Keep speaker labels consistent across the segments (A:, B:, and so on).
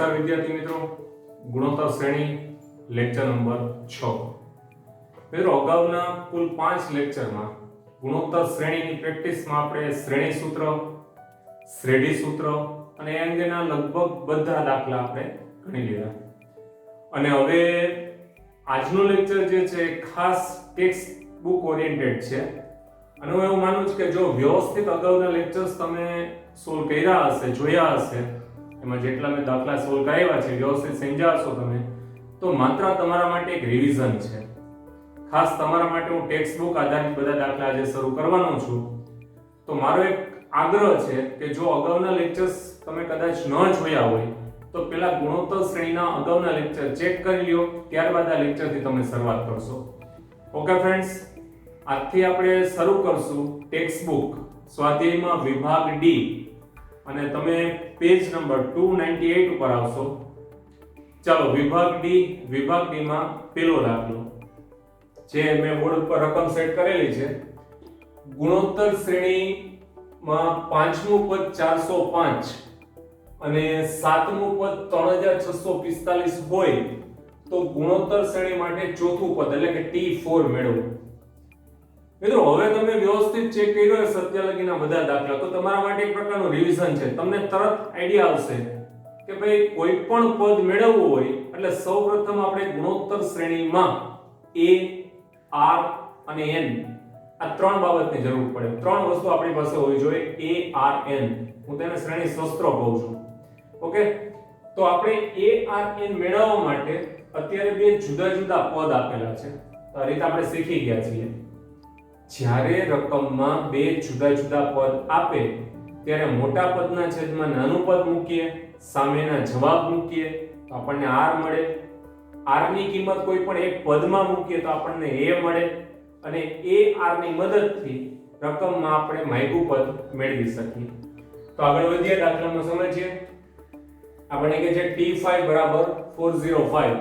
A: નમસ્કાર વિદ્યાર્થી મિત્રો, ગુણોત્તર શ્રેણી લેક્ચર નંબર 6. મિત્રો અગાઉના કુલ 5 લેક્ચરમાં ગુણોત્તર શ્રેણીની પ્રેક્ટિસમાં આપણે શ્રેણી સૂત્ર, શ્રેઢી સૂત્ર અને એ અંગેના લગભગ બધા દાખલા આપણે ગણી લીધા. અને હવે આજનું લેક્ચર જે છે ખાસ ટેક્સ્ટ બુક ઓરિએન્ટેડ છે. અને હું એવું માનું છું કે જો વ્યવસ્થિત અગાઉના લેક્ચર્સ તમે સોલ્વ કર્યા હશે, જોયા હશે, એમાં જેટલા મેં દાખલા સોલ્વ કરાવ્યા છે વ્યવસ્થિત સમજ્યા હશો તમે, તો માત્ર તમારા માટે એક રિવિઝન છે. ખાસ તમારા માટે હું ટેક્સ્ટ બુક આધારિત બધા દાખલા આજે શરૂ કરવાનો છું. તો મારો એક આગ્રહ છે કે જો અગાઉના લેક્ચર્સ તમે કદાચ ન જોયા હોય તો પહેલા ગુણોત્તર શ્રેણીના અગાઉના લેક્ચર ચેક કરી લ્યો, ત્યારબાદ આ લેક્ચરથી તમે શરૂઆત કરશો. ઓકે ફ્રેન્ડ્સ, આજથી આપણે શરૂ કરશું ટેક્સ્ટ બુક સ્વાધ્યાયમાં વિભાગ ડી અને તમે પેજ નંબર 298 ઉપર આવશો. ચાલો વિભાગ ડી માં પહેલો દાખલો જે મેં બોર્ડ ઉપર રકમ સેટ કરેલી છે. ગુણોત્તર શ્રેણીમાં પાંચમું પદ 405 અને સાતમું પદ 3645 હોય તો ગુણોત્તર શ્રેણી માટે ચોથું પદ એટલે કે T4 મેળવો. મિત્રો હવે તમે વ્યવસ્થિત ચેક કર્યો હશે અત્યાર લગીના બધા દાખલા, તો તમારા માટે એક પ્રકારનું રિવિઝન છે. તમને તરત આઈડિયા આવશે કે ભાઈ કોઈ પણ પદ મેળવવું હોય એટલે સૌપ્રથમ આપણે ગુણોત્તર શ્રેણીમાં A, R અને N આ ત્રણ બાબતની જરૂર પડે. ત્રણ વસ્તુ આપણી પાસે હોવી જોઈએ, A, R, N. હું તેને શ્રેણી શસ્ત્રો કહું છું. ઓકે, તો આપણે A, R, N મેળવવા માટે અત્યારે બે જુદા જુદા પદ આપેલા છે. તો આ રીતે આપણે શીખી ગયા છીએ. જ્યારે રકમમાં બે જુદા જુદા પદ આપે ત્યારે મોટા પદના છેદમાં નાનું પદ મૂકીએ, સામેના જવાબ મૂકીએ તો આપણને r મળે. r ની કિંમત કોઈ પણ એક પદમાં મૂકીએ તો આપણને a મળે અને ar ની મદદથી રકમમાં આપણે માગ્યું પદ મેળવી શકીએ. તો આગળ વધીએ, દાખલામાં સમજીએ. આપણે કે છે t5 બરાબર 405.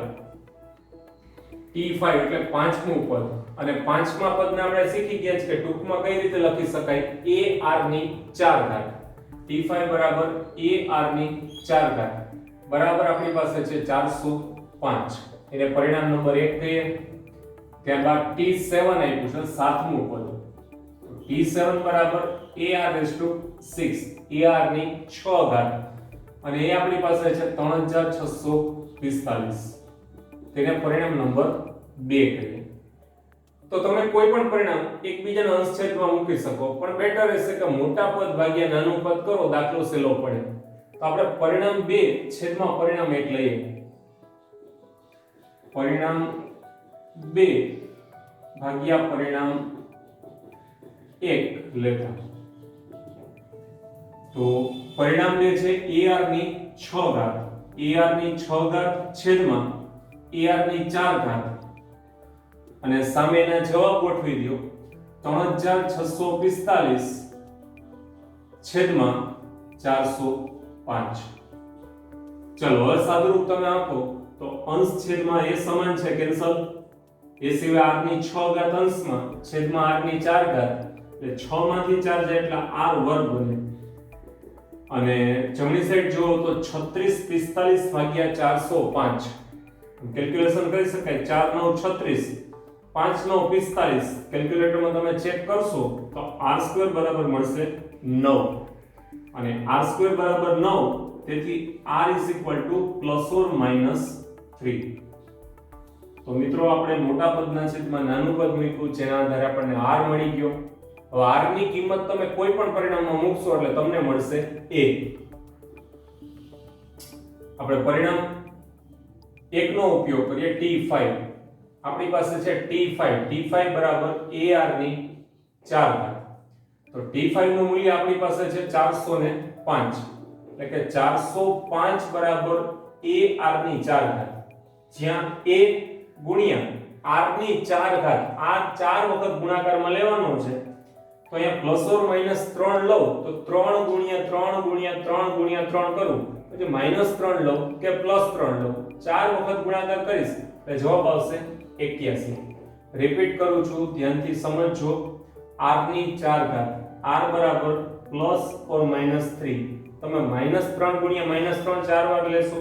A: t5 એટલે પાંચમું પદ અને પાંચમા પદને આપણે શીખી ગયા છે કે ટૂંકમાં કઈ રીતે લખી શકાય, ar ની 4 ઘાત. t5 બરાબર ar ની 4 ઘાત બરાબર આપણી પાસે છે 405. એને પરિણામ નંબર 1 કહીએ. ત્યારબાદ t7 આપ્યું છે સાતમું પદ. t7 બરાબર ar6, ar ની 6 ઘાત અને એ આપણી પાસે છે 3645. તેને પરિણામ નંબર 2 કહીએ. તો તમે કોઈ પણ પરિણામ એકબીજાના અંશ છેદમાં મૂકી શકો, પણ બેટર રહેશે કે મોટા પદ ભાગ્યા નાનું પદ કરો, દાખલો સહેલો પડે. તો આપણે પરિણામ 2 છેદમાં પરિણામ 1 લઈએ. પરિણામ 2 ભાગ્યા પરિણામ 1 લેતા તો પરિણામ 2 છે ar ની 6 ઘાત. ar ની 6 ઘાત છેદમાં ar ની 4 ઘાત અને સામેના જવાબ ગોઠવી દો 3645 છેદમાં 405. ચલો હવે સાદુરૂપ તમે આપો તો અંશ છેદમાં એ સમાન છે, કેન્સલ. એ સિવાય r ની 6 ઘાત અંશમાં છેદમાં r ની 4 ઘાત એટલે 6 માંથી 4 જાય એટલે r વર્ગ બને. અને જમણી સાઈડ જુઓ તો 3645 ભાગ્યા 405 કેલ્ક્યુલેશન કરી શકાય. 4 9 36, 5 9 45. કેલ્ક્યુલેટરમાં તમે ચેક કરશો તો r² બરાબર મળશે 9 અને r² બરાબર 9, તેથી r ±3. તો મિત્રો આપણે મોટા પદના છેદમાં નાનું પદ મૂક્યું, જેના આધારે આપણને r મળી ગયો. હવે r ની કિંમત તમે કોઈ પણ પરિણામમાં મૂકશો એટલે તમને મળશે a. આપણે પરિણામ 1 નો ઉપયોગ કરીએ. t5 આપણી પાસે છે t5 બરાબર ar ની 4 ઘાત. તો t5 નું મૂલ્ય આપણી પાસે છે 405 એટલે કે 405 બરાબર ar ની 4 ઘાત, જ્યાં a ગુણ્યા r ની 4 ઘાત આ 4 વખત ગુણાકારમાં લેવાનો છે. તો અહીંયા ±3 લઉં તો 3 ગુણ્યા 3 ગુણ્યા 3 ગુણ્યા 3 કરું, પછી -3 લઉં કે +3 લઉં, 4 વખત ગુણાકાર કરીશ એટલે જવાબ આવશે 81. રિપીટ કરું છું, ધ્યાનથી સમજજો. r ની 4 ઘાત, r બરાબર +or -3. તમે -3 ગુણ્યા -3 4 વાર લેશો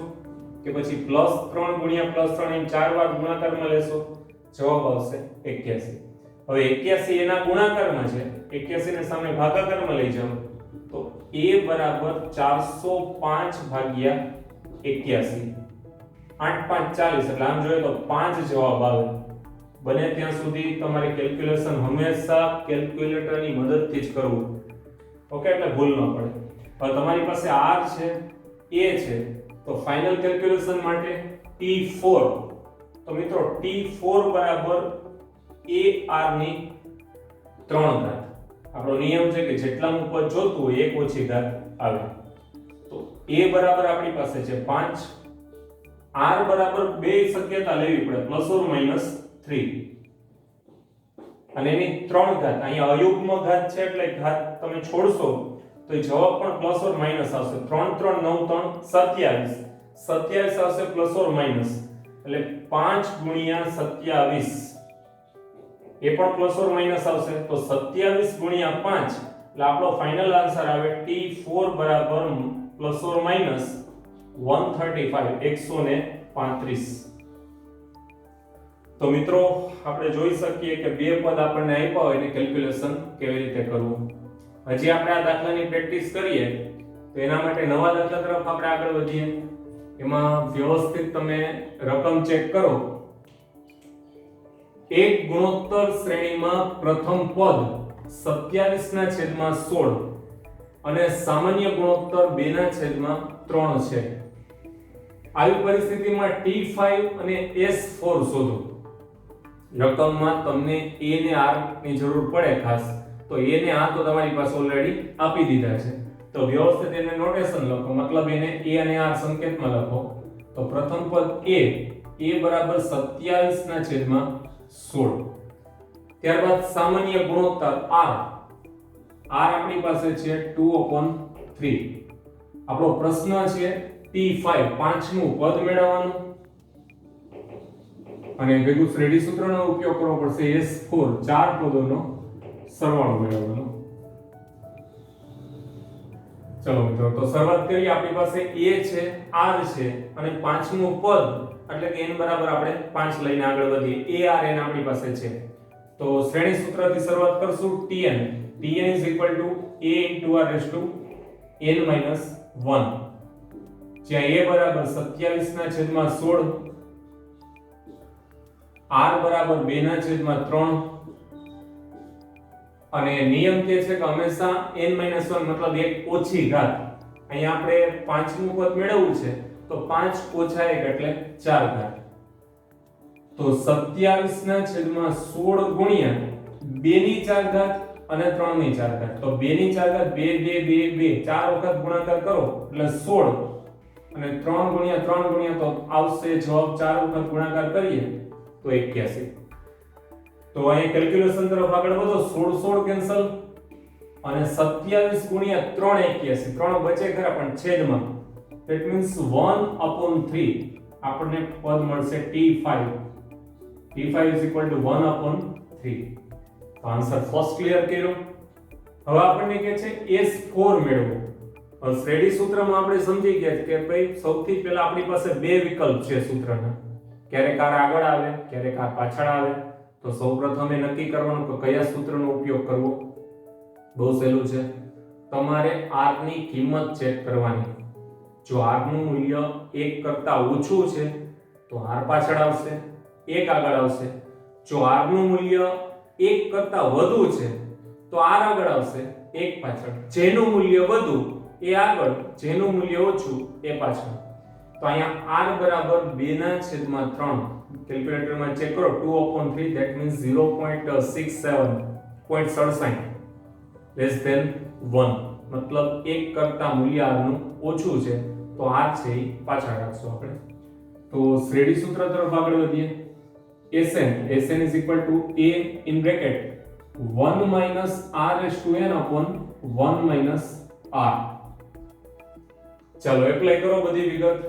A: કે પછી +3 ગુણ્યા +3 એમ 4 વાર ગુણાકારમાં લેશો? જવાબ આવશે 81. હવે 81 એના ગુણાકારમાં છે, 81 ને સામે ભાગાકારમાં લઈ જાઓ તો a બરાબર 405 ભાગ્યા 81. 8 5 40 એટલે આમ જોઈએ તો 5 જવાબ આવે. બને ત્યાં સુધી તમારે કેલ્ક્યુલેશન હંમેશા કેલ્ક્યુલેટરની મદદથી જ કરવું. ઓકે, એટલે ભૂલ ન પડે. હવે તમારી પાસે r છે, a છે, તો ફાઇનલ કેલ્ક્યુલેશન માટે t4. તો મિત્રો t4 બરાબર ar ની 3 ઘાત. આપણો નિયમ છે કે જેટલાનું પદ જોતું હોય એક ઓછી ઘાત આવે. તો a બરાબર આપણી પાસે છે 5, r બરાબર બે શક્યતા લેવી પડે ±3 અને એની 3 ઘાત. અહીંયા અયુગ્મ ઘાત છે એટલે ઘાત તમે છોડશો તો એ જવાબ પણ પ્લસ ઓર માઈનસ આવશે. 3 3 9 3 27 આવશે પ્લસ ઓર માઈનસ, એટલે 5 ગુણ્યા 27 એ પણ પ્લસ ઓર માઈનસ આવશે. તો 27 ગુણ્યા 5 એટલે આપણો ફાઇનલ આન્સર આવે t4 બરાબર પ્લસ ઓર માઈનસ 135. તો મિત્રો આપણે જોઈ શકીએ કે બે પદ આપણને આપ્યા હોય એટલે કેલ્ક્યુલેશન કેવી રીતે કરવું. હજી આપણે આ દાખલાની પ્રેક્ટિસ કરીએ તો એના માટે નવા દાખલા તરફ આપણે આગળ વધીએ. એમાં વ્યવસ્થિત તમે રકમ ચેક કરો. એક ગુણોત્તર શ્રેણીમાં પ્રથમ પદ 27/16 અને સામાન્ય ગુણોત્તર 2/3 છે. આવી પરિસ્થિતિમાં t5 અને s4 શોધો. રકમમાં તમને a ને r ની જરૂર પડે ખાસ, તો a ને r તો તમારી પાસે ઓલરેડી આપી દીધા છે. તો વ્યવસ્થિત એને નોટેશન લખો, મતલબ એને a અને r સંકેતમાં લખો. તો પ્રથમ પદ a બરાબર 27/16. ત્યારબાદ સામાન્ય ગુણોત્તર r આપણી પાસે છે 2/3. આપણો પ્રશ્ન છે t5 પાંચમું પદ મેળવવાનું અને ભેગું શ્રેણી સૂત્રનો ઉપયોગ કરવો પડશે. s4 ચાર પદોનો સરવાળો મેળવવાનો. ચલો મિત્રો, તો શરૂઆત કરીએ. આપણી પાસે a છે, r છે અને પાંચમું પદ એટલે કે n બરાબર આપણે 5 લઈને આગળ વધીએ. a r n આપણી પાસે છે. તો શ્રેણી સૂત્રથી શરૂઆત કરશું. tn a * r n - 1, જ્યાં a બરાબર 27/16, r બરાબર 2/3 અને નિયમ કે છે કે હંમેશા n - 1 મતલબ એક ઓછી ઘાત. અહીંયા આપણે પાંચમું પદ મેળવવું છે તો 5 - 1 એટલે 4 ઘાત. તો 27/16 ગુણ્યા 2/4 ઘાત અને 3/4 ઘાત. તો 2/4 ઘાત 2 2 2 2 ચાર વખત ગુણાકાર કરો એટલે 16 અને 3 ગુણ્યા 3 ગુણ્યા તો આવશે જવાબ 4 વખત ગુણાકાર કરીએ તો 81. તો અહીં કેલ્ક્યુલેશન તરફ આગળ વધો. 16 કેન્સલ અને 27 ગુણ્યા 3 81. 3 બચે ખરા પણ છેદમાં, ધેટ મીન્સ 1/3 આપણને પદ મળશે t5. t5 1/3. તો આન્સર ફર્સ્ટ ક્લિયર કર્યો. હવે આપણને કહે છે s4 મેળવો. હવે શ્રેણી સૂત્રમાં આપણે સમજી ગયા કે ભાઈ સૌથી પહેલા આપણી પાસે બે વિકલ્પ છે સૂત્રના. ક્યારેક r આગળ આવે, ક્યારેક r પાછળ આવે. તો સૌપ્રથમ એ નક્કી કરવાનું કે કયા સૂત્રનો ઉપયોગ કરવો. બહુ સહેલું છે. તમારે r ની કિંમત ચેક કરવાની. જો r નું મૂલ્ય 1 કરતા ઓછું છે તો r પાછળ આવશે, 1 આગળ આવશે. જો r નું મૂલ્ય 1 કરતા વધુ છે તો r આગળ આવશે, 1 પાછળ. જેનું મૂલ્ય વધુ એ આગળ, જેનું મૂલ્ય ઓછું એ પાછળ. તો અહીંયા r બરાબર 2/3. કેલ્ક્યુલેટરમાં ચેક કરો. 2/3 ધેટ મીન્સ 0.67 લેસ ધેન 1. મતલબ 1 કરતા મૂલ્ય r નું ઓછું છે તો r છે એ પાછળ રાખશું આપણે. તો શ્રેણી સૂત્ર તરફ આગળ વધીએ. Sn is equal to a in bracket 1 minus r/n upon 1 minus r. ચાલો એપ્લાય કરો બધી વિગત.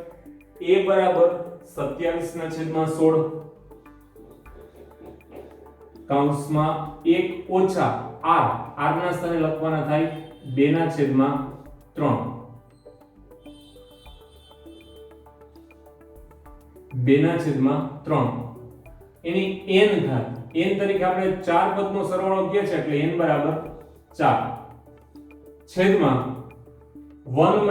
A: a બરાબર 27/16 કૌંસમાં 1 ઓછા r ના સ્થાને લખવાના થાય 2/3. 2/3 એની n ઘાત n તરીકે આપણે 4 પદનો સરવાળો કહે છે એટલે n બરાબર 4 છેદમાં 1 -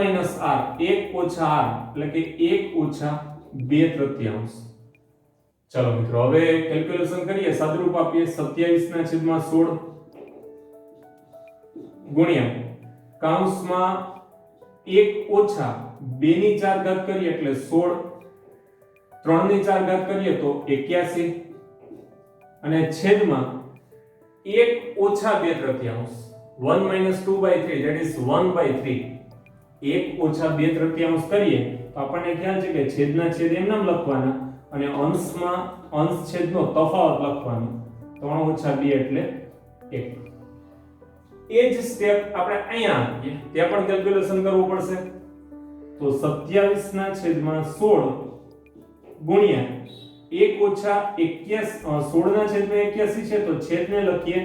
A: r 1 - r એટલે કે 1 - 2/3. ચલો મિત્રો હવે કેલ્ક્યુલેશન કરીએ સાદુરૂપ આપીએ 27/16 ગુણ્યા કૌંસમાં 1 - 2/4 ઘાત કરીએ એટલે 16 3/4 ઘાત કરીએ તો 81 અને છેદમાં 1 - 2/3 1 - 2/3 that is 1/3 1 - 2/3 કરીએ તો આપણને ખ્યાલ છે કે છેદના છેદ એમ નામ લખવાના અને અંશમાં અંશ છેદનો તફાવત લખવાનો 3 - 2 એટલે 1 એ જ સ્ટેપ આપણે અહીંયા આપીએ ત્યાં પણ કેલ્ક્યુલેશન કરવું પડશે તો 27/16 ગુણ્યા 1 - 81 16/81 છે તો છેદને લખીએ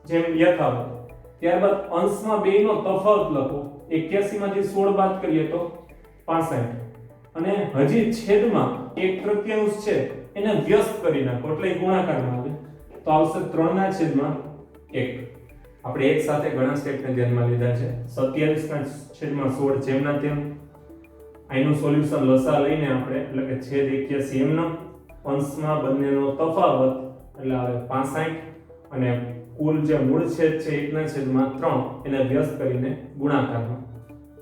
A: જેમ યથાવત ત્યારબાદ અંશમાં બેયનો તફાવત લખો 81 માંથી 16 બાદ કરીએ તો 65 અને હજી છેદમાં 1/3 છે એને વ્યસ્ત કરી નાખો એટલે ગુણાકારમાં આવે તો આવશે 3/1 આપણે એક સાથે ઘણા સ્ટેપને ધ્યાનમાં લીધા છે 27/16 જેમના તેમ આનું સોલ્યુશન લસા લઈને આપણે એટલે કે છેદ 81 એમના અંશમાં બંનેનો તફાવત એટલે આવે 65 અને કુલ જે મૂળ છેદ છે 1/3 એને વ્યસ્ત કરીને ગુણાકારમાં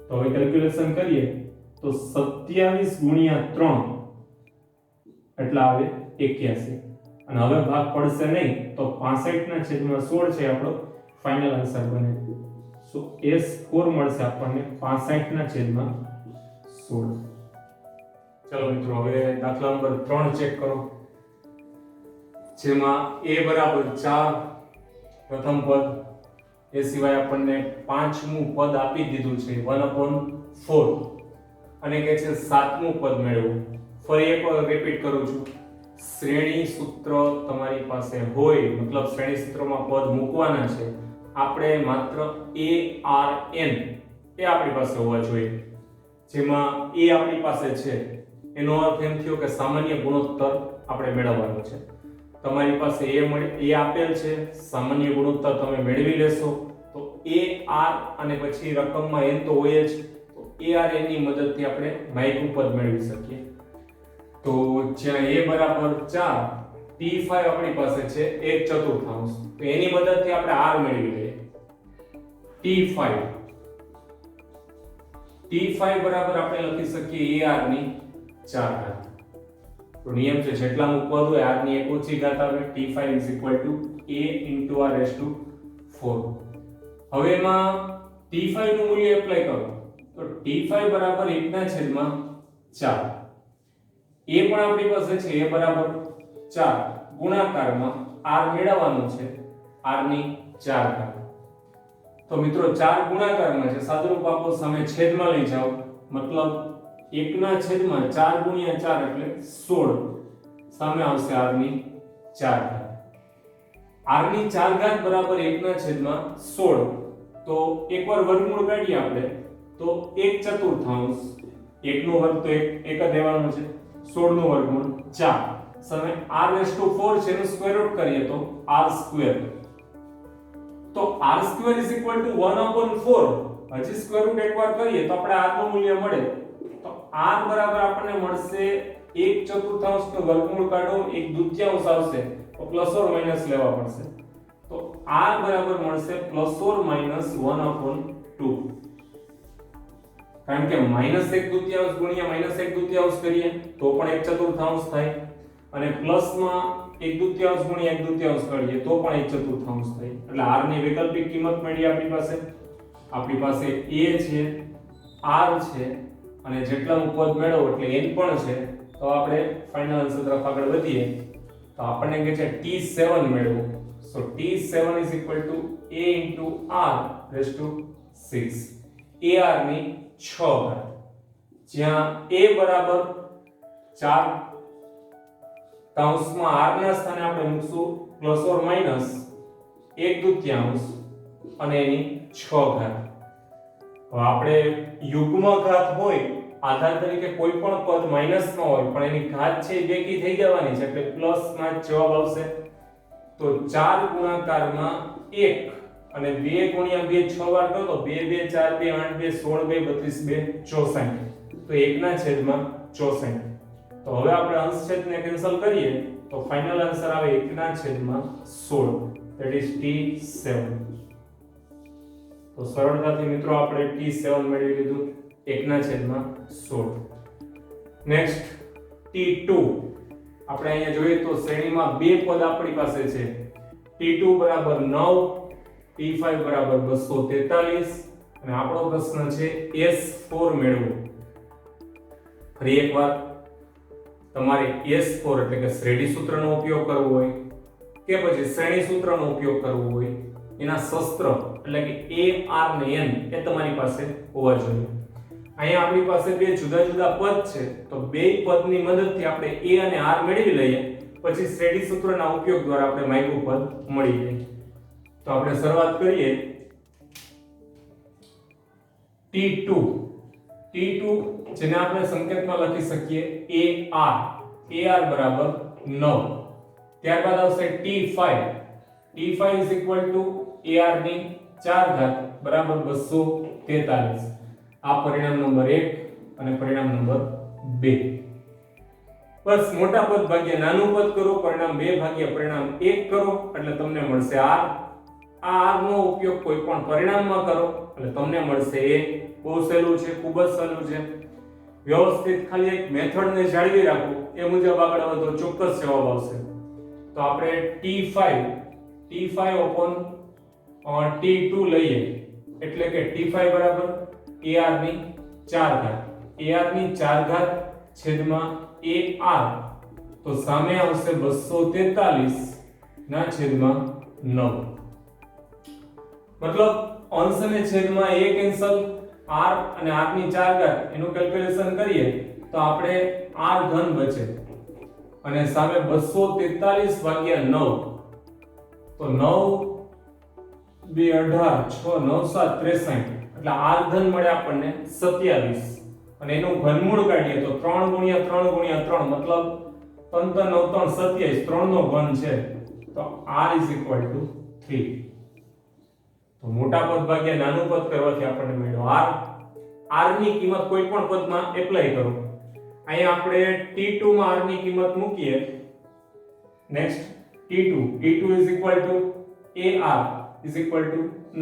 A: તો હવે કેલ્ક્યુલેશન કરીએ તો 27 × 3 એટલે આવે 81 અને હવે ભાગ પડશે નહીં તો 65/16 છે આપણો ફાઇનલ આન્સર બને સો S4 મળશે આપણને 65/16. ચલો મિત્રો હવે દાખલા નંબર 3 ચેક કરો જેમાં a બરાબર 4 પ્રથમ પદ એ સિવાય આપણને પાંચમું પદ આપી દીધું છે 1/4 અને કે છે સાતમું પદ મેળવવું ફરી એકવાર રિપીટ કરું છું શ્રેણી સૂત્ર તમારી પાસે હોય મતલબ શ્રેણી સૂત્રમાં પદ મૂકવાના છે આપણે માત્ર a r n એ આપણી પાસે હોવા જોઈએ જેમાં a આપણી પાસે છે એનો અર્થ એમ થયો કે સામાન્ય ગુણોત્તર આપણે મેળવવાનો છે તમારી પાસે a આપેલ છે સામાન્ય ગુણોત્તર તમે મેળવી લેશો તો a r અને પછી રકમમાં n તો હોય જ તો a r n ની મદદથી આપણે માઇક્રો પદ મેળવી શકીએ તો જ્યાં a બરાબર 4 t5 આપણી પાસે છે 1/4 તો એની મદદથી આપણે r મેળવી લઈએ t5 બરાબર આપણે લખી શકીએ ar ની 4 ઘાત તો નિયમ છે જેટલાનું પદ હોય r ની એક ઓછી ઘાત આવે t5 a * r⁴ હવે એમાં t5 નું મૂલ્ય એપ્લાય કરો તો t5 બરાબર 1/4 a પણ આપણી પાસે છે a બરાબર 4 ગુણાકારમાં r મેળવવાનું છે r ની 4 ઘાત તો મિત્રો 4 ગુણાકારમાં છે સાદુરૂપ આપો સામે છેદમાં લઈ જાઓ મતલબ 1/4 × 4 એટલે 16 સામે આવશે r ની 4 ઘાત r ની 4 ઘાત બરાબર 1/16 તો એકવાર વર્ગમૂળ કાઢીએ આપણે તો 1/4 1 નો વર્ગ તો એક જ દેવાનો છે 16 નું વર્ગમૂળ 4 સામે r⁴ છે એનું સ્ક્વેર રૂટ કરીએ તો r² તો r² = 1/4 હજી સ્ક્વેર રૂટ એકવાર કરીએ તો આપણે r નું મૂલ્ય મળે તો r બરાબર આપણને મળશે 1/4 નો વર્ગમૂળ કાઢો 1/2 આવશે તો પ્લસ ઓર માઈનસ લેવા પડશે તો r બરાબર મળશે પ્લસ ઓર માઈનસ 1/2 કારણ કે -1/2 ગુણ્યા -1/2 કરીએ તો પણ 1/4 થાય અને પ્લસમાં 1/2 ગુણ્યા 1/2 કરીએ તો પણ 1/4 થાય એટલે r ની વૈકલ્પિક કિંમત મળી આપણી પાસે a છે r છે અને જેટલાનું પદ મેળવો એટલે n પણ છે તો આપણે ફાઇનલ આન્સર તરફ આગળ વધીએ તો આપણને કહે છે t7 મેળવો સો t7 = a * r⁶ ar ની 6 ઘાત જ્યાં a બરાબર 4 કૌંસમાં r ના સ્થાને આપણે મૂકશું પ્લસ ઓર માઈનસ 1/2 અને એની 6 ઘાત હવે આપણે યુગ્મ ઘાત હોય આધાર તરીકે કોઈ પણ પદ માઈનસમાં હોય પણ એની ઘાત છે એ બેકી થઈ જવાની છે એટલે પ્લસમાં જવાબ આવશે. તો 4 ગુણાકારમાં 1 અને 2 ગુણ્યા 2 6 વાર કરો તો 2 2 4 2 8 2 16 2 32 2 64. તો 1 ના છેદમાં 64. તો હવે આપણે અંશછેદને કેન્સલ કરીએ તો ફાઇનલ આન્સર આવે 1 ના છેદમાં 16 that is T7. તો સરળતાથી મિત્રો આપણે T7 મેળવી લીધું 1 ના છેદમાં 16. Next T2. આપણે અહીંયા જોઈએ તો શ્રેણીમાં બે પદ આપણી પાસે છે. T2 બરાબર 9, T5 બરાબર 243 અને આપણો પ્રશ્ન છે S4 મેળવો. ફરી એકવાર તમારે S4 એટલે કે શ્રેણી સૂત્રનો ઉપયોગ કરવો હોય કે પછી શ્રેણી સૂત્રનો ઉપયોગ કરવો હોય એના શસ્ત્ર એટલે કે A R ને N એ તમારી પાસે હોવા જોઈએ. અહીંયા આપણી પાસે બે જુદા જુદા પદ છે તો બે પદની મદદથી આપણે A અને R મેળવી લઈએ પછી શ્રેણી સૂત્રના ઉપયોગ દ્વારા આપણે માગ્યું પદ મળી જાય. તો આપણે શરૂઆત કરીએ T2 જેને આપણે સંકેતમાં લખી શકીએ AR બરાબર 9. ત્યારબાદ આવશે T5 is equal to AR ની 4 ઘાત બરાબર 243. આ પરિણામ નંબર 1 અને પરિણામ નંબર 2. બસ મોટા પદ ભાગ્યા નાનું પદ કરો, પરિણામ 2 ભાગ્યા પરિણામ 1 કરો એટલે તમને મળશે R. આ R નો ઉપયોગ કોઈ પણ પરિણામમાં કરો એટલે તમને મળશે A. બહુ સહેલું છે, ખૂબ જ સહેલું છે. વ્યવસ્થિત ખાલી એક મેથડને જાળવી રાખો એ મુજબ આગળ વધો ચોક્કસ જવાબ આવશે. તો આપણે T5 upon T2 લઈએ એટલે કે T5 બરાબર AR ની 4 ઘાત. AR ની 4 ઘાત છેદમાં AR તો સામે આવશે 243 ના છેદમાં 9. મતલબ અંશ અને છેદમાં a કેન્સલ, r અને r ની 4 ઘાત એનું કેલ્ક્યુલેશન કરીએ તો આપણે r ઘન બચે અને સામે 243 ભાગ્યા 9 તો 9 2 18 6 9 7 63 એટલે r ઘન મળે આપણને 27 અને એનું ઘનમૂળ કાઢીએ તો 3 ગુણ્યા 3 ગુણ્યા 3 મતલબ 3 3 9 3 27 3 નો ઘન છે તો r is equal to 3. તો મોટા પદ ભાગ્યા નાનું પદ કરવાથી આપણને મળ્યો r ની કિંમત કોઈ પણ પદમાં એપ્લાય કરો. અહીંયા આપણે T2 માં r ની કિંમત મૂકીએ. Next T2 is equal to AR is equal to 9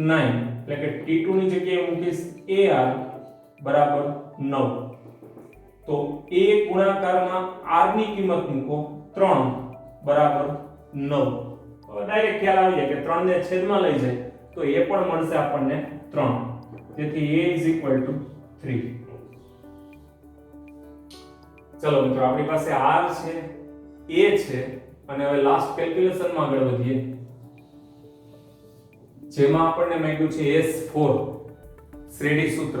A: એટલે કે T2 ની જગ્યાએ મૂકીશ AR બરાબર 9. તો a ગુણાકારમાં r ની કિંમત મૂકો 3 બરાબર 9. હવે ડાયરેક્ટ ખ્યાલ આવી જાય કે 3 ને છેદમાં લઈ જાય તો એ પણ મળશે આપણને 3. તેથી a is equal to 3. ચલો મિત્રો આપણી પાસે r છે, a છે અને હવે લાસ્ટ કેલ્ક્યુલેશનમાં આગળ વધીએ. જેમાં આપણને માંગ્યું છે S4 શ્રેણી સૂત્ર.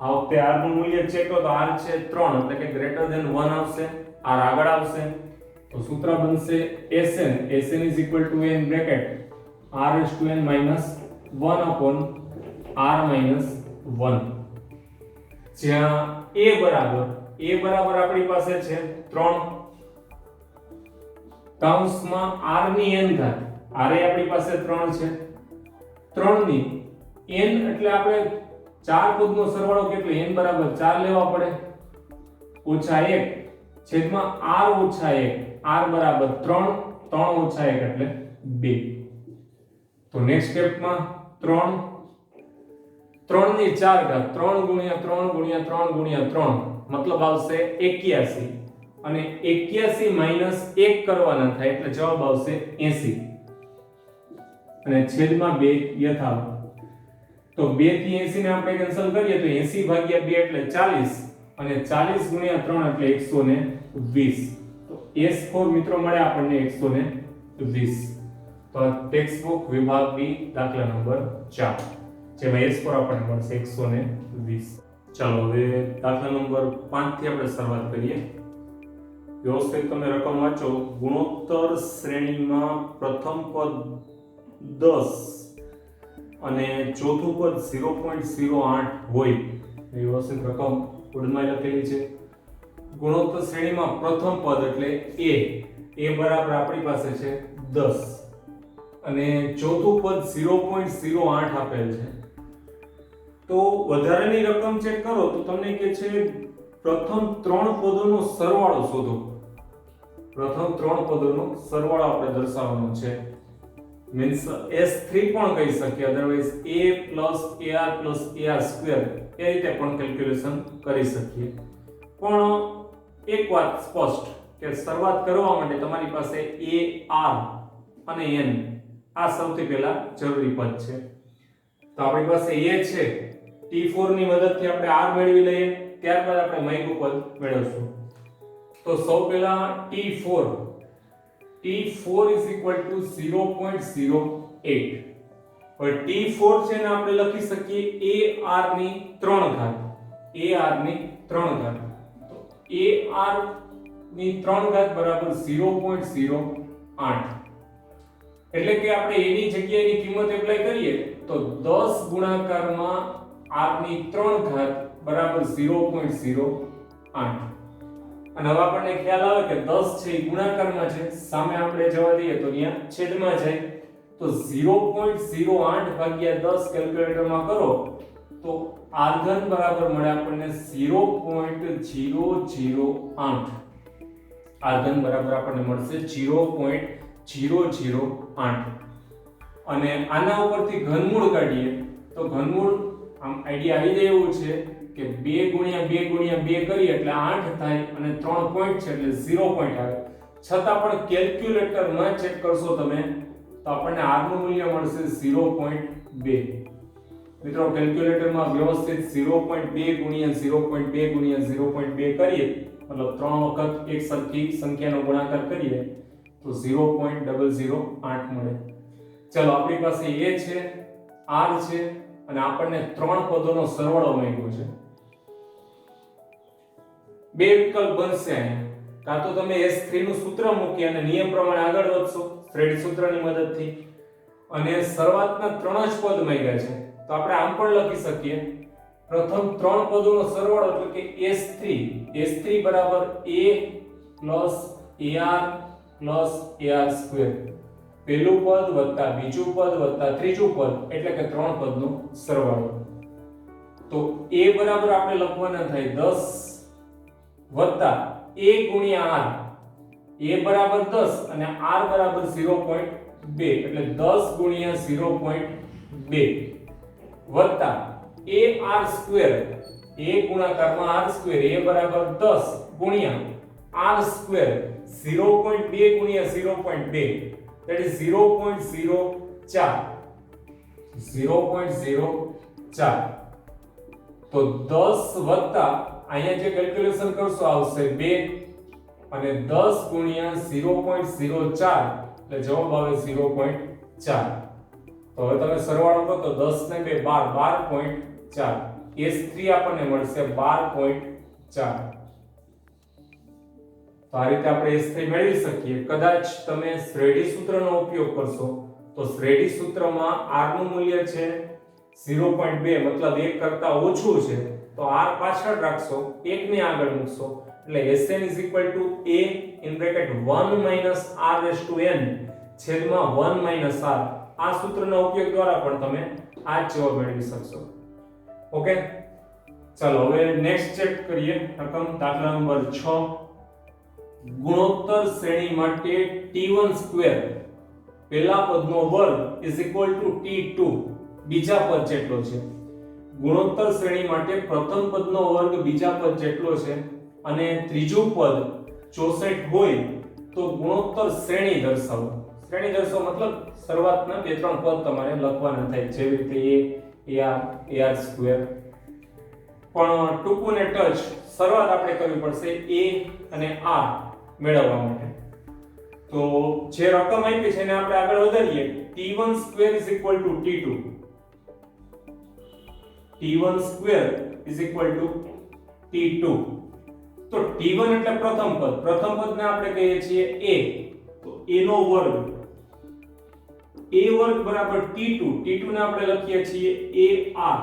A: આ વખતે r નું મૂલ્ય ચેક કરો તો r છે 3 એટલે કે ગ્રેટર ધેન 1 આવશે, r આગળ આવશે તો સૂત્ર બનશે Sn is equal to n bracket r raised to n minus 1 upon r minus 1. જ્યાં a બરાબર આપણી પાસે છે 3 કૌંસમાં r ની n ઘાત. r એ આપણી પાસે 3 છે. 3 ની n એટલે આપણે ચાર પદનો સરવાળો કેટલો n બરાબર 4 લેવા પડે ઓછા 1 છેદમાં r ઓછા 1 r બરાબર 3 ઓછા 1 એટલે 2. તો નેક્સ્ટ સ્ટેપમાં 3 ની 4 ઘાત 3 ગુણ્યા 3 ગુણ્યા 3 ગુણ્યા 3 મતલબ આવશે 81 અને 81 માઈનસ 1 કરવાના થાય એટલે જવાબ આવશે 80 અને છેદમાં 2 યથાવત. તો 2 થી 80 ને આપણે કેન્સલ કરીએ તો 80 ભાગ્યા 2 એટલે 40 અને 40 ગુણ્યા 3 એટલે 120. તો S4 મિત્રો મળે આપણને 120. તો ટેક્સ્ટ બુક વિભાગ બી દાખલા નંબર 4 જેમાં S4 આપણને મળશે 120. ચાલો હવે દાખલા નંબર 5 થી આપણે શરૂઆત કરીએ. વ્યવસ્થિત તમે રકમ વાંચો. ગુણોત્તર શ્રેણીમાં પ્રથમ પદ 10 અને ચોથું પદ 0.08 હોય. વ્યવસ્થિત રકમ બોર્ડમાં લખેલી છે. ગુણોત્તર શ્રેણીમાં પ્રથમ પદ એટલે a બરાબર આપણી પાસે છે 10 અને ચોથું પદ 0.08 આપેલ છે. તો વધારાની રકમ ચેક કરો તો તમને કહે છે પ્રથમ 3 પદોનો સરવાળો શોધો. પ્રથમ 3 પદોનો સરવાળો આપણે દર્શાવવાનો છે. મીન્સ S3 પણ કહી શકીએ, અધરવાઇઝ a+ar+ar² એ રીતે પણ કેલ્ક્યુલેશન કરી શકીએ. પણ એક વાત સ્પષ્ટ કે શરૂઆત કરવા માટે તમારી પાસે ar અને n આ સૌથી પહેલા જરૂરી પદ છે. તો આપણી પાસે a છે, t4 ની મદદથી આપણે r મેળવી લઈએ, ત્યારબાદ આપણે માયગું પદ મેળવશું. તો સૌ પહેલા t4 is equal to 0.08. હવે t4 છે ને આપણે લખી શકીએ ar ની 3 ઘાત. ar ની 3 ઘાત. તો ar ની 3 ઘાત બરાબર 0.08. એટલે કે આપણે a ની જગ્યાએ એની કિંમત એપ્લાય કરીએ તો 10 ગુણાકારમાં r ની 3 ઘાત બરાબર 0.08. અને હવે આપણને ખ્યાલ આવે કે 10 છે એ ગુણાકારમાં છે, સામે આપણે જવા દઈએ તો અહીંયા છેદમાં જાય. તો 0.08 ભાગ્યા 10 કેલ્ક્યુલેટરમાં કરો તો r ઘન બરાબર મળે આપણને 0.008. r ઘન બરાબર આપણને મળશે 0.008. અને આના ઉપરથી ઘનમૂળ કાઢીએ તો ઘનમૂળ આમ આઈડિયા આવી જાય એવું છે કે 2 ગુણ્યા 2 ગુણ્યા 2 કરીએ એટલે 8 થાય અને 3 પોઈન્ટ છે એટલે 0 પોઈન્ટ આવે. છતાં પણ કેલ્ક્યુલેટરમાં ચેક કરશો તમે તો આપણને r નું મૂલ્ય મળશે 0.2. મિત્રો કેલ્ક્યુલેટરમાં વ્યવસ્થિત 0.2 ગુણ્યા 0.2 ગુણ્યા 0.2 કરીએ મતલબ 3 વખત એક સરખી સંખ્યાનો ગુણાકાર કરીએ તો 0.008 મળે. ચલો આપણી પાસે a છે, r છે અને આપણને 3 પદોનો સરવાળો માંગ્યો છે. બે વિકલ્પ બનશે અહીંયા. કાં તો તમે S3 નું સૂત્ર મૂકી અને નિયમ પ્રમાણે આગળ વધશો શ્રેણી સૂત્રની મદદથી, અને શરૂઆતના 3 જ પદ માંગ્યા છે તો આપણે આમ પણ લખી શકીએ પ્રથમ 3 પદોનો સરવાળો એટલે કે S3 બરાબર a+ar+ar². પહેલું પદ વત્તા બીજું પદ વત્તા ત્રીજું પદ એટલે કે 3 પદનો સરવાળો. તો a બરાબર આપણે લખવાના થાય 10 વત્તા a ગુણ્યા r. a બરાબર 10 અને r બરાબર 0.2 એટલે 10 ગુણ્યા 0.2 વત્તા ar². a ગુણાકારમાં r². a બરાબર 10 ગુણ્યા r². 0.2 ગુણ્યા 0.2 that is 0.04. 0.04. તો 10 વત્તા અહીંયા જે કેલ્ક્યુલેશન કરશો આવશે 2 અને 10 ગુણ્યા 0.04 એટલે જવાબ આવે 0.4. તો હવે તમે સરવાળો કરો તો 10 ને 2 12.4. S3 આપણને મળશે 12.4. તો આ રીતે આપણે S3 મેળવી શકીએ. કદાચ તમે શ્રેણી સૂત્રનો ઉપયોગ કરશો તો શ્રેણી સૂત્રમાં r નું મૂલ્ય છે 0.2 મતલબ 1 કરતા ઓછું છે તો r પાછળ રાખશો, 1 ને આગળ મૂકશો એટલે Sn a in bracket 1 minus r⁻n છેદમાં 1 minus r. આ સૂત્રનો ઉપયોગ દ્વારા પણ તમે આ જવાબ મેળવી શકશો. ઓકે, ચાલો હવે નેક્સ્ટ ચેક કરીએ રકમ દાખલા નંબર 6. ગુણોત્તર શ્રેણી માટે t1² પહેલા પદનો વર્ગ = t2 બીજા પદ જેટલો છે. ગુણોત્તર શ્રેણી માટે પ્રથમ પદનો વર્ગ બીજા પદ જેટલો છે અને ત્રીજું પદ 64 હોય તો ગુણોત્તર શ્રેણી દર્શાવો. શ્રેણી દર્શાવો મતલબ શરૂઆતના 2-3 પદ તમારે લખવાના થાય જેવી રીતે ar, ar². પણ ટૂંકું ને ટચ શરૂઆત આપણે કરવી પડશે a અને r મેળવવા માટે. તો જે રકમ આપી છે એને આપણે આગળ વધારીએ. t1² = t2. t1² = t2. તો t1 એટલે પ્રથમ પદને આપણે કહીએ છીએ a. તો a નો વર્ગ a² બરાબર t2. t2 ને આપણે લખીએ છીએ ar.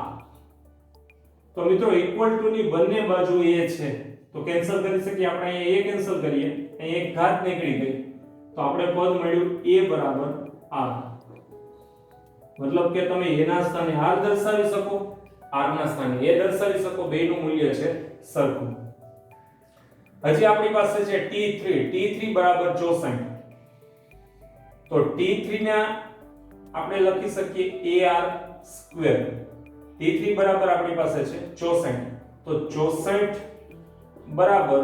A: તો મિત્રો ઇક્વલ ટુ ની બંને બાજુ a છે તો કેન્સલ કરી શકીએ આપણે અહીંયા a કેન્સલ કરીએ અહીં એક ઘાત નીકળી ગઈ તો આપણે પદ મળ્યું a r મતલબ કે તમે a ના સ્થાને r દર્શાવી શકો r ના સ્થાને a દર્શાવી શકો બેયનું મૂલ્ય છે સરખું હજી આપણી પાસે છે t3 બરાબર 64 તો t3 ને આપણે લખી શકીએ ar સ્ક્વેર t3 બરાબર આપણી પાસે છે 64 તો 64 બરાબર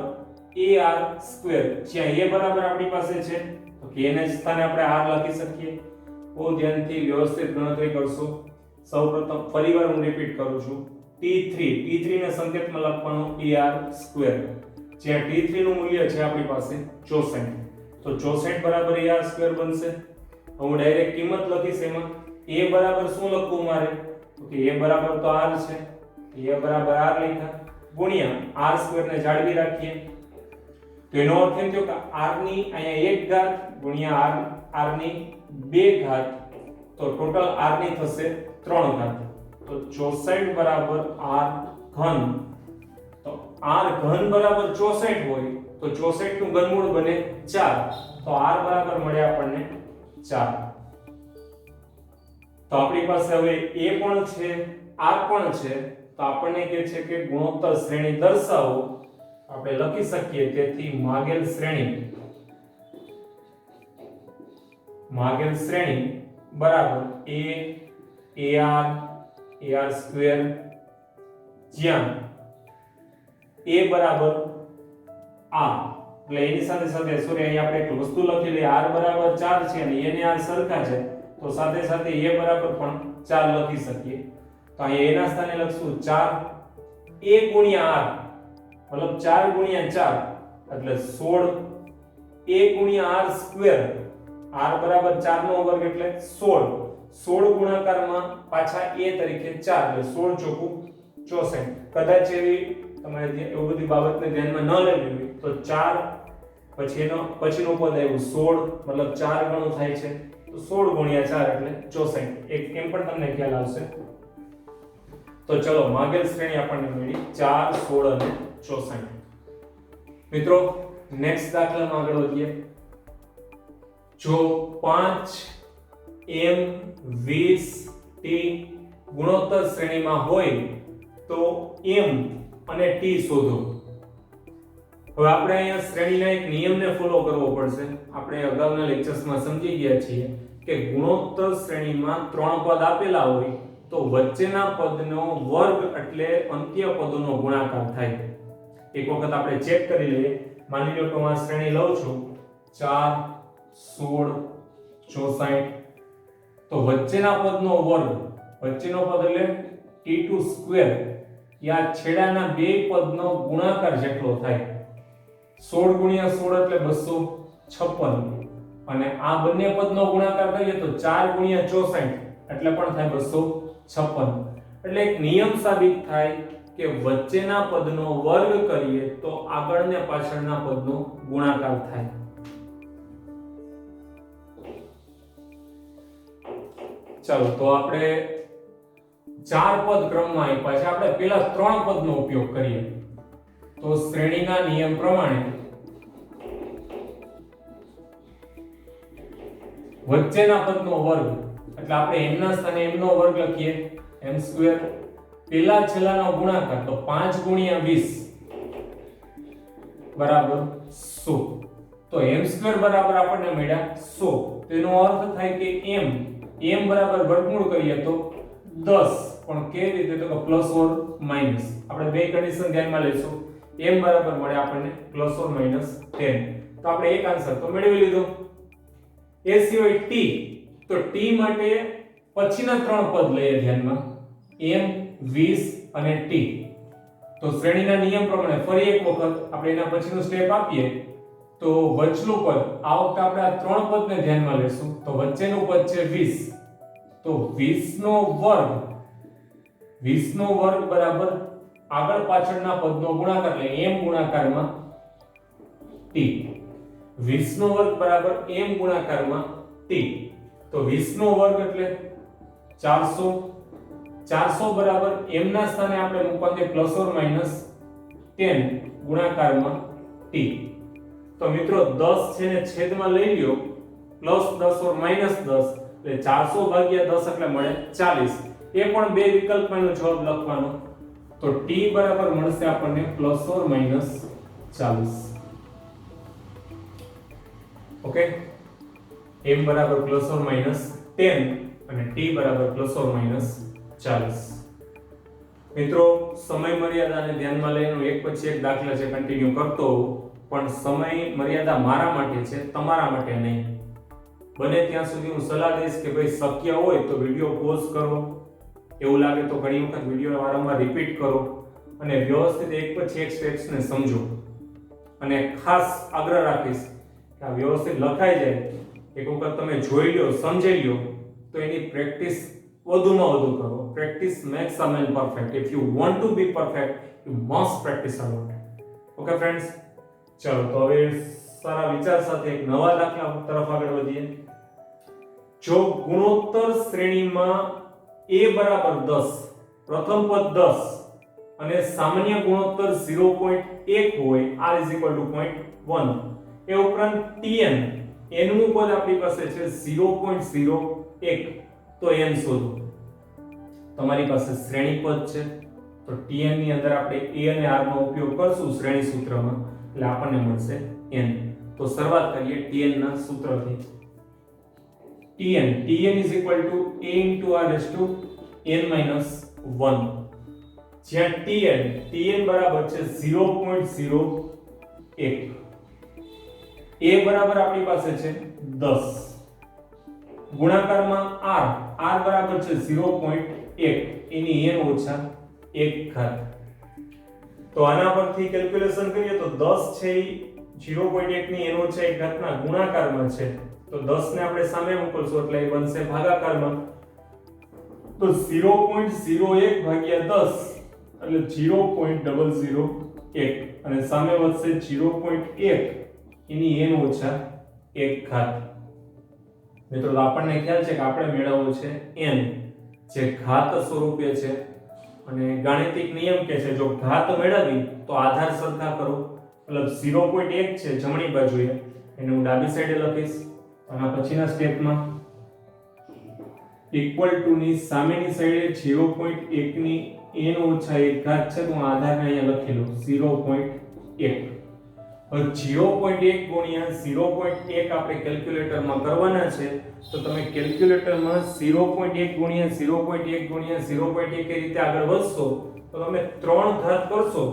A: ar સ્ક્વેર જ્યાં a બરાબર આપણી પાસે છે તો k ના સ્થાને આપણે r લખી શકીએ બહુ ધ્યાનથી વ્યવસ્થિત ગણતરી કરશો સૌપ્રથમ ફરીવાર હું રિપીટ કરું છું t3 ને સંકેતમાં લખવાનું ar સ્ક્વેર જ્યાં t3 નું મૂલ્ય છે આપણી પાસે 64 તો 64 બરાબર ar સ્ક્વેર બનશે હું ડાયરેક્ટ કિંમત લખીશ એમાં a બરાબર શું લખવું મારે તો કે a બરાબર તો r છે a બરાબર r લખ્યા ગુણ્યા r સ્ક્વેર ને જાળવી રાખીએ તો એનો અર્થ એમ થયો કે r ની અહીંયા 1 ઘાત ગુણ્યા r ની 2 ઘાત તો ટોટલ r ની થશે 3 ઘાત તો 64 બરાબર r ઘન તો r ઘન બરાબર 64 હોય તો 64 નું ઘનમૂળ બને 4 તો r બરાબર મળે આપણને 4 તો આપણી પાસે હવે a પણ છે r પણ છે તો આપણને કહે છે કે ગુણોત્તર શ્રેણી દર્શાવો આપણે લખી શકીએ તેથી માગેલ શ્રેણી બરાબર a ar સ્ક્વેર જ્યાં a બરાબર r એટલે એની સાથે સાથે સોરી અહીં આપણે એક વસ્તુ લખેલી r બરાબર 4 છે અને a ને r સરખા છે તો સાથે સાથે a બરાબર પણ 4 લખી શકીએ તો અહીં a ના સ્થાને લખશું 4 a ગુણ્યા r મતલબ 4 ગુણ્યા 4 એટલે 16 a ગુણ્યા r સ્ક્વેર r બરાબર 4 નો વર્ગ એટલે 16 ગુણાકારમાં પાછા a તરીકે 4 એટલે 16 ચોકું 64 કદાચ એવી તમારે એવું બધી બાબતને ધ્યાનમાં ન લેવી હોય તો 4 પછીનું પદ આવ્યું 16 મતલબ 4 ગણું થાય છે તો 16 ગુણ્યા 4 એટલે 64 એક એમ પણ તમને ખ્યાલ આવશે તો ચલો માગેલ શ્રેણી આપણને મળી 4 16 અને 64 મિત્રો નેક્સ્ટ દાખલામાં આગળ વધીએ જો 5 m 20 t ગુણોત્તર શ્રેણીમાં હોય તો m અને t શોધો હવે આપણે અહીંયા શ્રેણીના એક નિયમને ફોલો કરવો પડશે આપણે અગાઉના લેક્ચર્સમાં સમજી ગયા છીએ કે ગુણોત્તર શ્રેણીમાં 3 પદ આપેલા હોય તો વચ્ચેના પદનો વર્ગ એટલે અંત્ય પદોનો ગુણાકાર થાય એક વખત આપણે ચેક કરી લઈએ માની લો કે હું આ શ્રેણી લઉં છું 4 16 64 તો વચ્ચેના પદનો વર્ગ વચ્ચેનો પદ એટલે t2 સ્ક્વેર યા છેડાના બે પદનો ગુણાકાર જેટલો થાય 16 ગુણ્યા 16 એટલે 256 અને આ બંને પદનો ગુણાકાર કરીએ તો 4 ગુણ્યા 64 એટલે પણ થાય 256 એટલે એક નિયમ સાબિત થાય કે વચ્ચેના પદનો વર્ગ કરીએ તો આગળ ને પાછળના પદનો ગુણાકાર થાય ચાલો તો આપણે 4 પદ ક્રમમાં આપ્યા છે આપણે પહેલા 3 પદનો ઉપયોગ કરીએ તો શ્રેણીના નિયમ પ્રમાણે વચ્ચેના પદનો વર્ગ એટલે આપણે m ના સ્થાને m નો વર્ગ લખીએ m સ્ક્વેર પહેલા છેલ્લાનો ગુણાકાર તો 5 ગુણ્યા 20 બરાબર 100 તો m સ્ક્વેર બરાબર આપણને મળ્યા 100 તેનો અર્થ થાય કે m બરાબર વર્ગમૂળ કરીએ તો 10 પણ કેવી રીતે તો કે પ્લસ ઓર માઈનસ આપણે બે કન્ડિશન ધ્યાનમાં લેશું m બરાબર મળે આપણને પ્લસ ઓર માઈનસ 10 તો આપણે એક આન્સર તો મેળવી લીધો એ સિવાય t તો t માટે પછીના 3 પદ લઈએ ધ્યાનમાં m 20 અને t તો શ્રેણીના નિયમ પ્રમાણે ફરી એક વખત આપણે એના પછીનું સ્ટેપ આપીએ તો વચલું પદ આ વખતે આપણે આ 3 પદને ધ્યાનમાં લેશું તો વચ્ચેનું પદ છે 20 તો 20 નો વર્ગ બરાબર આગળ પાછળના પદનો ગુણાકાર એટલે m ગુણાકારમાં t 20 નો વર્ગ બરાબર m ગુણાકારમાં t તો 20 નો વર્ગ એટલે 400 400 બરાબર m ના સ્થાને આપણે મૂકવાનું પ્લસ ઓર માઈનસ 10 ગુણાકારમાં t. તો મિત્રો 10 છે ને છેદમાં લઈ લ્યો પ્લસ 10 ઓર માઈનસ 10 એટલે 400 ભાગ્યા 10 એટલે મળે 40. એ પણ બે વિકલ્પમાંનો જવાબ લખવાનો. તો t બરાબર મળશે આપણને plus or minus 40. Okay, m બરાબર પ્લસ ઓર માઈનસ 10 અને t બરાબર પ્લસ ઓર માઈનસ 40. મિત્રો સમય મર્યાદાને ધ્યાનમાં લઈને એક પછી એક દાખલા છે કન્ટિન્યુ કરતો હોઉં, પણ સમય મર્યાદા મારા માટે છે, તમારા માટે નહીં. બને ત્યાં સુધી હું સલાહ દઈશ કે ભાઈ શક્ય હોય તો વિડિયો પોઝ કરો, એવું લાગે તો ઘણી વખત વિડિયો વારંવાર રિપીટ કરો અને વ્યવસ્થિત એક પછી એક સ્ટેપ્સને સમજો. અને ખાસ આગ્રહ રાખીશ કે આ વ્યવસ્થિત લખાઈ જાય, એક વખત તમે જોઈ લો, સમજી લો તો એની પ્રેક્ટિસ વધુમાં વધુ કરો. Practice max a main perfect. If you want to B perfect you must practice a lot. Okay friends, ચલો તો હવે સારા વિચાર સાથે એક નવા દાખલા તરફ આગળ વધીએ. જો ગુણોત્તર શ્રેણીમાં a બરાબર 10, પ્રથમ પદ 10 અને સામાન્ય ગુણોત્તર 0.1 હોય, r 0.1, એ ઉપરાંત tn, n નું પદ આપણી પાસે છે 0.01, તો n શોધો. તમારી પાસે શ્રેણી પદ છે તો tn ની અંદર આપણે a અને r નો ઉપયોગ કરશું શ્રેણી સૂત્રમાં, એટલે આપણને મળશે n. તો શરૂઆત કરીએ tn ના સૂત્રથી. tn is equal to a into r raised to n minus 1, જ્યાં tn બરાબર છે 0.01, a બરાબર આપણી પાસે છે 10, ગુણાકારમાં r બરાબર છે 0.1 એની n ઓછા 1 ઘાત. તો આના પરથી કેલ્ક્યુલેશન કરીએ તો 10 છે એ 0.1 ની n ઓછા 1 ઘાતના ગુણાકારમાં છે, તો 10 ને આપણે સામે મોકલશું એટલે એ બનશે ભાગાકારમાં. તો 0.01 ભાગ્યા 10 એટલે 0.001 અને સામે વધશે 0.1 એની n ઓછા 1 ઘાત. મિત્રો તો આપણને ખ્યાલ છે કે આપણે મેળવવો છે n, જે ઘાત સ્વરૂપે છે, અને ગાણિતિક નિયમ કે છે જો ઘાત મેળવી તો આધાર સરખા કરો. મતલબ 0.1 છે જમણી બાજુએ, એને હું ડાબી સાઈડે લખીશ. આના પછીના સ્ટેપમાં ઇક્વલ ટુ ની સામેની સાઈડે 0.1 ની n ઓછા 1 ઘાત છે, તો હું આધારને અહીંયા લખી લઉં 0.1. હવે 0.1 ગુણ્યા 0.1 આપણે કેલ્ક્યુલેટરમાં કરવાના છે, તો તમે કેલ્ક્યુલેટરમાં 0.1 ગુણ્યા 0.1 ગુણ્યા 0.1 એ રીતે આગળ વધશો તો તમે 3 ઘાત કરશો.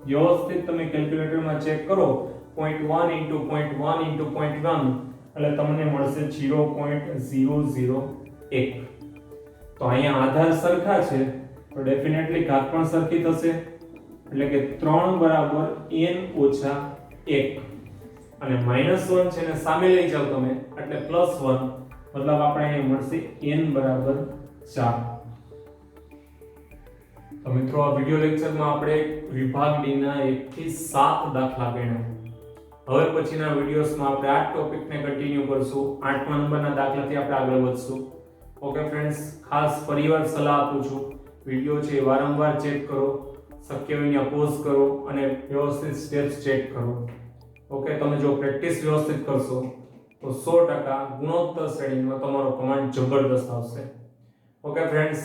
A: વ્યવસ્થિત તમે કેલ્ક્યુલેટરમાં ચેક કરો 0.1 into 0.1 into 0.1 એટલે તમને મળશે 0.001. તો અહીંયા આધાર સરખા છે તો ડેફિનેટલી ઘાત પણ સરખી થશે, એટલે કે 3 બરાબર n ઓછા 1 અને -1 છે ને સામે લઈ જાવ તમે એટલે +1, મતલબ આપણે અહીંયા મળશે n બરાબર 4. તો મિત્રો આ વિડિયો લેક્ચરમાં આપણે વિભાગ ડી ના 1 થી 7 દાખલા ગણ્યા. હવે પછીના વિડિયોસમાં આપણે આ ટોપિકને કન્ટિન્યુ કરશું. 8મા નંબરના દાખલાથી આપણે આગળ વધશું. ઓકે ફ્રેન્ડ્સ, ખાસ ફરીવાર સલાહ આપું છું, વિડિયો છે વારંવાર ચેક કરો, શક્ય હોય ત્યાં પોઝ કરો અને વ્યવસ્થિત સ્ટેપ્સ ચેક કરો. ઓકે, તમે જો પ્રેક્ટિસ વ્યવસ્થિત કરશો તો 100% ગુણોત્તર શ્રેણીમાં તમારો કમાન્ડ જબરદસ્ત આવશે. Okay friends.